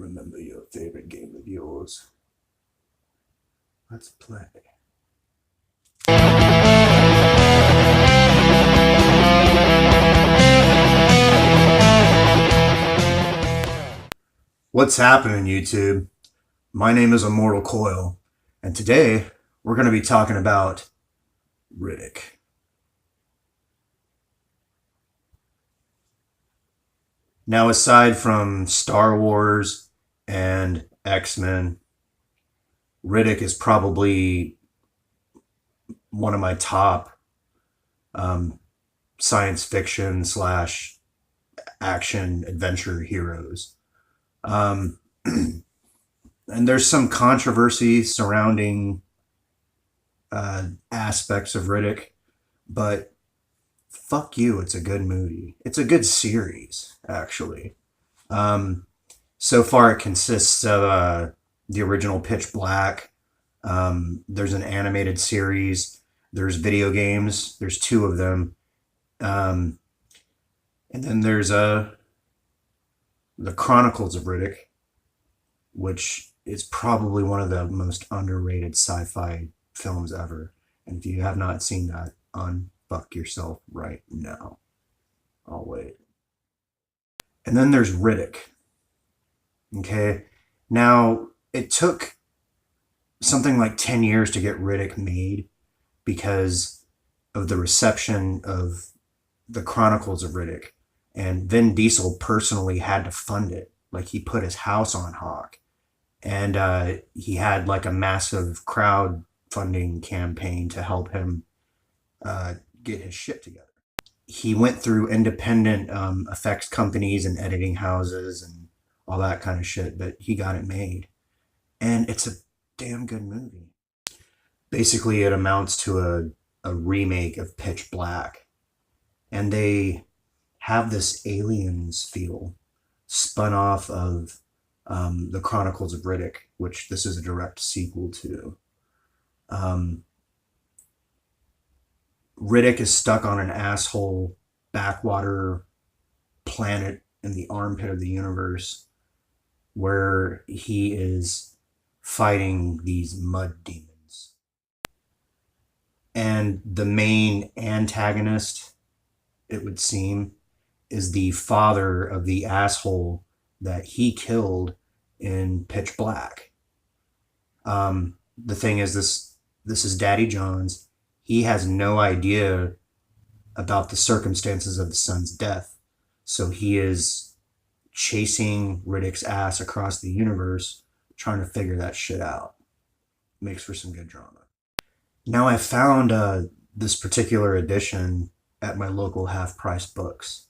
Remember your favorite game of yours. Let's play. What's happening, YouTube? My name is Immortal Coil, and today we're going to be talking about Riddick. Now, aside from Star Wars and X-Men, Riddick is probably one of my top science fiction slash action adventure heroes. And there's some controversy surrounding aspects of Riddick, but fuck you, it's a good movie. It's a good series, actually. So far, it consists of the original Pitch Black. There's an animated series. There's video games. There's two of them. And then there's the Chronicles of Riddick, which is probably one of the most underrated sci-fi films ever. And if you have not seen that, unfuck yourself right now. I'll wait. And then there's Riddick. Okay. Now, it took something like 10 years to get Riddick made because of the reception of the Chronicles of Riddick. And Vin Diesel personally had to fund it. Like, he put his house on Hawk. And he had like a massive crowdfunding campaign to help him get his shit together. He went through independent effects companies and editing houses and all that kind of shit, but he got it made. And it's a damn good movie. Basically, it amounts to a remake of Pitch Black. And they have this Aliens feel spun off of the Chronicles of Riddick, which this is a direct sequel to. Riddick is stuck on an asshole backwater planet in the armpit of the universe where he is fighting these mud demons. And the main antagonist, it would seem, is the father of the asshole that he killed in Pitch Black. The thing is, this is Daddy John's. He has no idea about the circumstances of the son's death. So he is chasing Riddick's ass across the universe, trying to figure that shit out. Makes for some good drama. Now, I found this particular edition at my local half-price books.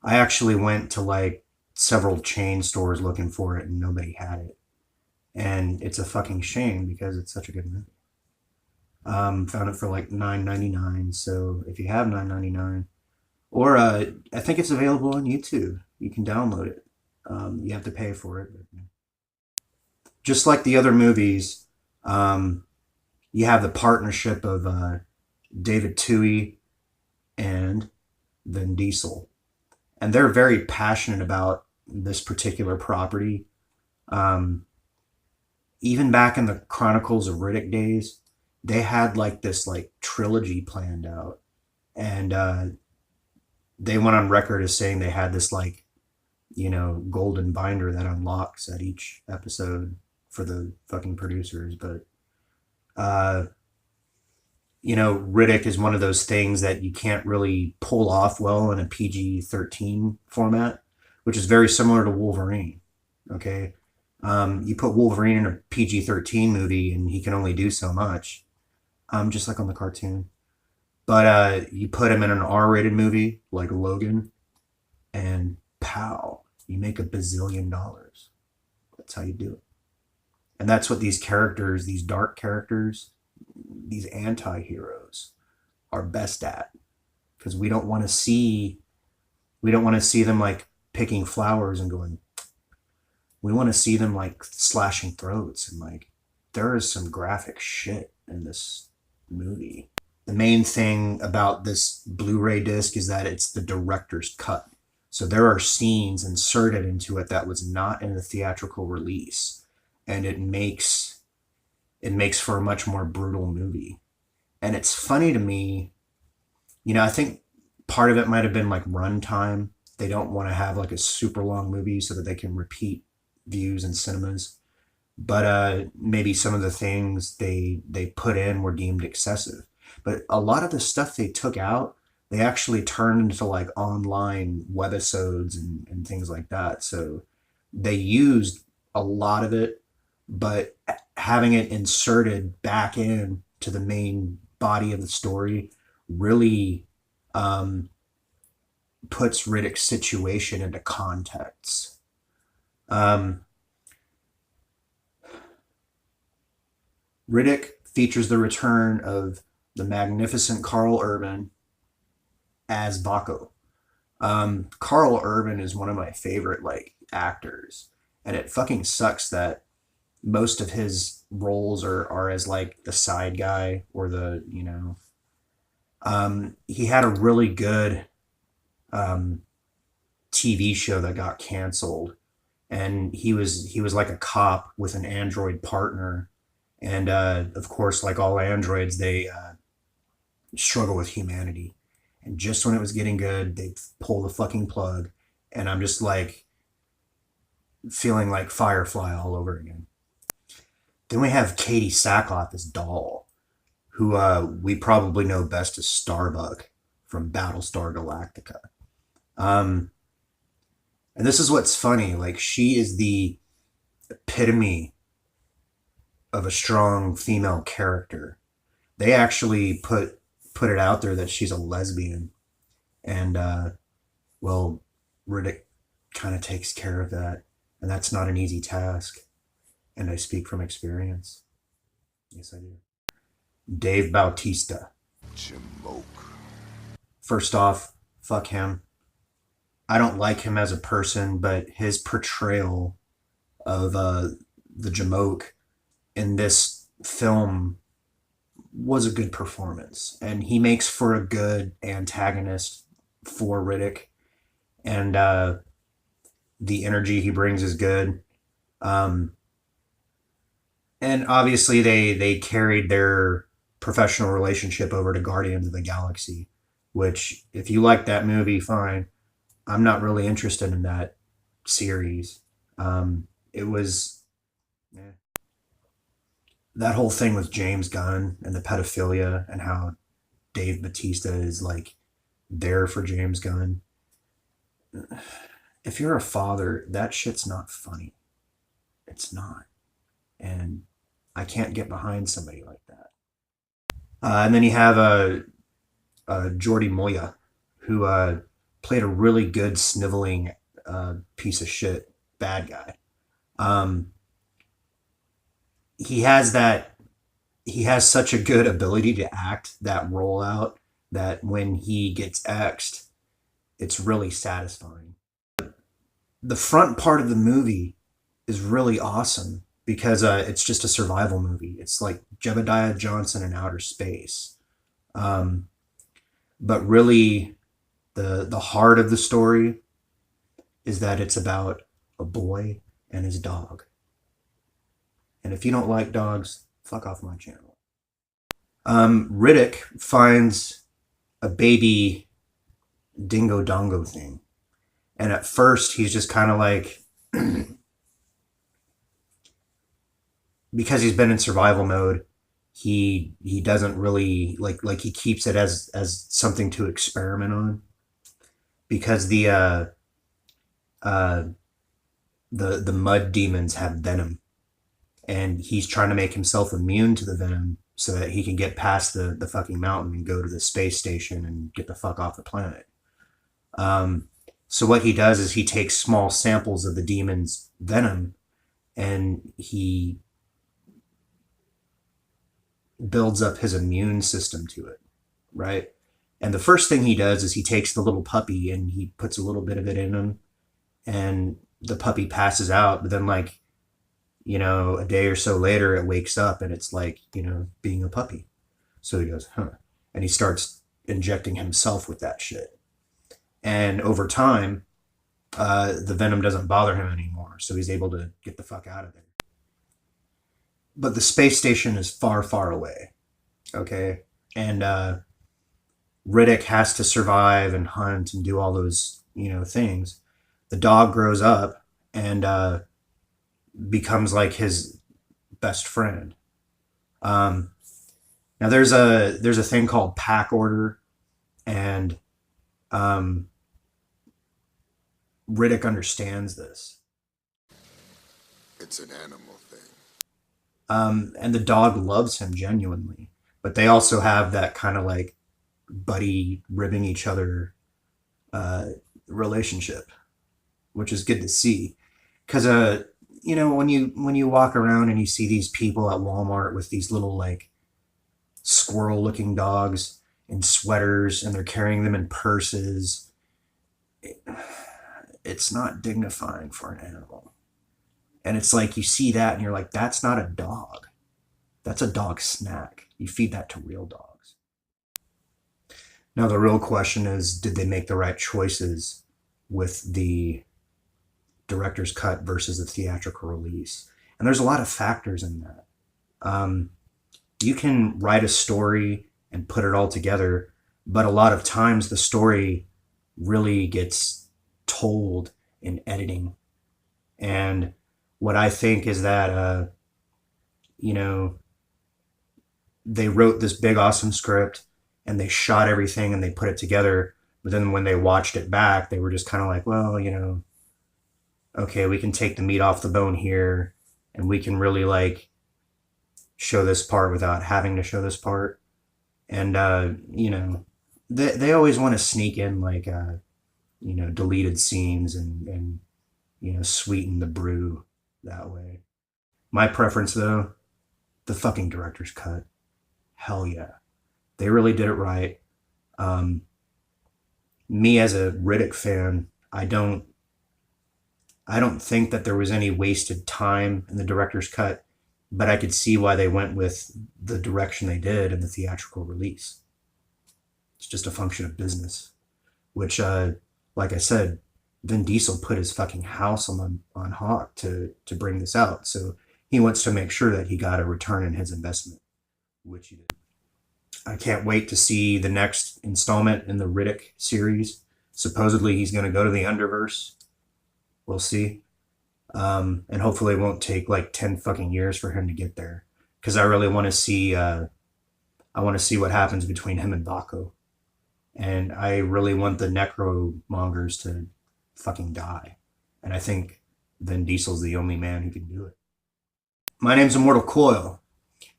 I actually went to like several chain stores looking for it and nobody had it. And it's a fucking shame because it's such a good movie. Found it for like $9.99. So if you have $9.99, or I think it's available on YouTube. You can download it. You have to pay for it. But just like the other movies, you have the partnership of David Toohey and Vin Diesel. And they're very passionate about this particular property. Even back in the Chronicles of Riddick days, they had like this like trilogy planned out. And they went on record as saying they had this like, golden binder that unlocks at each episode for the fucking producers. But, Riddick is one of those things that you can't really pull off well in a PG-13 format, which is very similar to Wolverine. Okay. You put Wolverine in a PG-13 movie and he can only do so much. Just like on the cartoon. But you put him in an R-rated movie like Logan, and pow, you make $1 bazillion. That's how you do it. And that's what these characters, these dark characters, these anti-heroes are best at. Because we don't want to see them like picking flowers and going, we want to see them like slashing throats, and like there is some graphic shit in this movie. The main thing about this Blu-ray disc is that it's the director's cut. So there are scenes inserted into it that was not in the theatrical release, and it makes for a much more brutal movie. And it's funny to me, I think part of it might have been like runtime. They don't want to have like a super long movie so that they can repeat views in cinemas. But maybe some of the things they put in were deemed excessive. But a lot of the stuff they took out, they actually turned into like online webisodes and things like that. So they used a lot of it, but having it inserted back in to the main body of the story really um, puts Riddick's situation into context. Um, Riddick features the return of the magnificent Carl Urban as Baco. Carl Urban is one of my favorite like actors, and it fucking sucks that most of his roles are as like the side guy or he had a really good um, TV show that got canceled, and he was like a cop with an android partner, and of course, like all androids, they struggle with humanity. And just when it was getting good, they pull the fucking plug, and I'm just like feeling like Firefly all over again. Then we have Katie Sackhoff as Doll, who we probably know best as Starbuck from Battlestar Galactica. Um, and this is what's funny, like she is the epitome of a strong female character. They actually put it out there that she's a lesbian, and well, Riddick kind of takes care of that, and that's not an easy task. And I speak from experience. Yes, I do. Dave Bautista. Jamoke. First off, fuck him. I don't like him as a person, but his portrayal of the Jamoke in this film was a good performance, and he makes for a good antagonist for Riddick, and the energy he brings is good. Um, and obviously, they carried their professional relationship over to Guardians of the Galaxy, which, if you like that movie, fine. I'm not really interested in that series. It was eh, that whole thing with James Gunn and the pedophilia and how Dave Batista is like there for James Gunn. If you're a father, that shit's not funny. It's not. And I can't get behind somebody like that. And then you have Jordi Moya, who played a really good sniveling piece of shit bad guy. Um, he has that. He has such a good ability to act that role out that when he gets X'd, it's really satisfying. The front part of the movie is really awesome because it's just a survival movie. It's like Jebediah Johnson in outer space. Um, but really, the heart of the story is that it's about a boy and his dog. And if you don't like dogs, fuck off my channel. Riddick finds a baby dingo dongo thing. And at first, he's just kind of like, because he's been in survival mode, he doesn't really like he keeps it as something to experiment on because uh the mud demons have venom, and he's trying to make himself immune to the venom so that he can get past the fucking mountain and go to the space station and get the fuck off the planet. So what he does is he takes small samples of the demon's venom, and he builds up his immune system to it, right? And the first thing he does is he takes the little puppy and he puts a little bit of it in him, and the puppy passes out. But then, like, a day or so later, it wakes up and it's like, being a puppy. So he goes, huh. And he starts injecting himself with that shit. And over time, the venom doesn't bother him anymore, so he's able to get the fuck out of there. But the space station is far, far away. Okay, and Riddick has to survive and hunt and do all those things. The dog grows up and becomes like his best friend. Um, Now there's a thing called pack order, and um, Riddick understands this. It's an animal thing. And the dog loves him genuinely, but they also have that kind of like buddy ribbing each other uh, relationship, which is good to see. Because when you walk around and you see these people at Walmart with these little like squirrel looking dogs in sweaters and they're carrying them in purses, it's not dignifying for an animal. And it's like you see that and you're like, that's not a dog. That's a dog snack. You feed that to real dogs. Now, the real question is, did they make the right choices with the director's cut versus the theatrical release? And there's a lot of factors in that. You can write a story and put it all together, but a lot of times the story really gets told in editing. And what I think is that, you know, they wrote this big, awesome script and they shot everything and they put it together. But then when they watched it back, they were just kind of like, well, okay, we can take the meat off the bone here and we can really like show this part without having to show this part. And, they always want to sneak in like, deleted scenes and sweeten the brew that way. My preference, though, the fucking director's cut. Hell yeah. They really did it right. Um, Me as a Riddick fan, I don't think that there was any wasted time in the director's cut, but I could see why they went with the direction they did in the theatrical release. It's just a function of business, which, like I said, Vin Diesel put his fucking house on Hawk to bring this out. So he wants to make sure that he got a return in his investment, which he did. I can't wait to see the next installment in the Riddick series. Supposedly he's going to go to the Underverse. We'll see. And hopefully it won't take like 10 fucking years for him to get there. Because I really want to see, I want to see what happens between him and Baco. And I really want the necromongers to fucking die. And I think Vin Diesel's the only man who can do it. My name's Immortal Coil.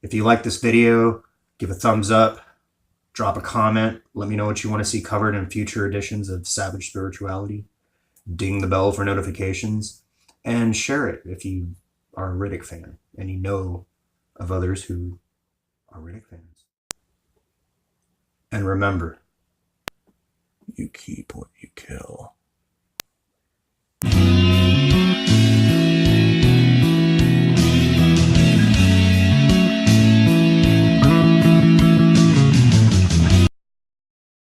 If you like this video, give a thumbs up, drop a comment, let me know what you want to see covered in future editions of Savage Spirituality. Ding the bell for notifications, and share it if you are a Riddick fan and you know of others who are Riddick fans. And remember, you keep what you kill.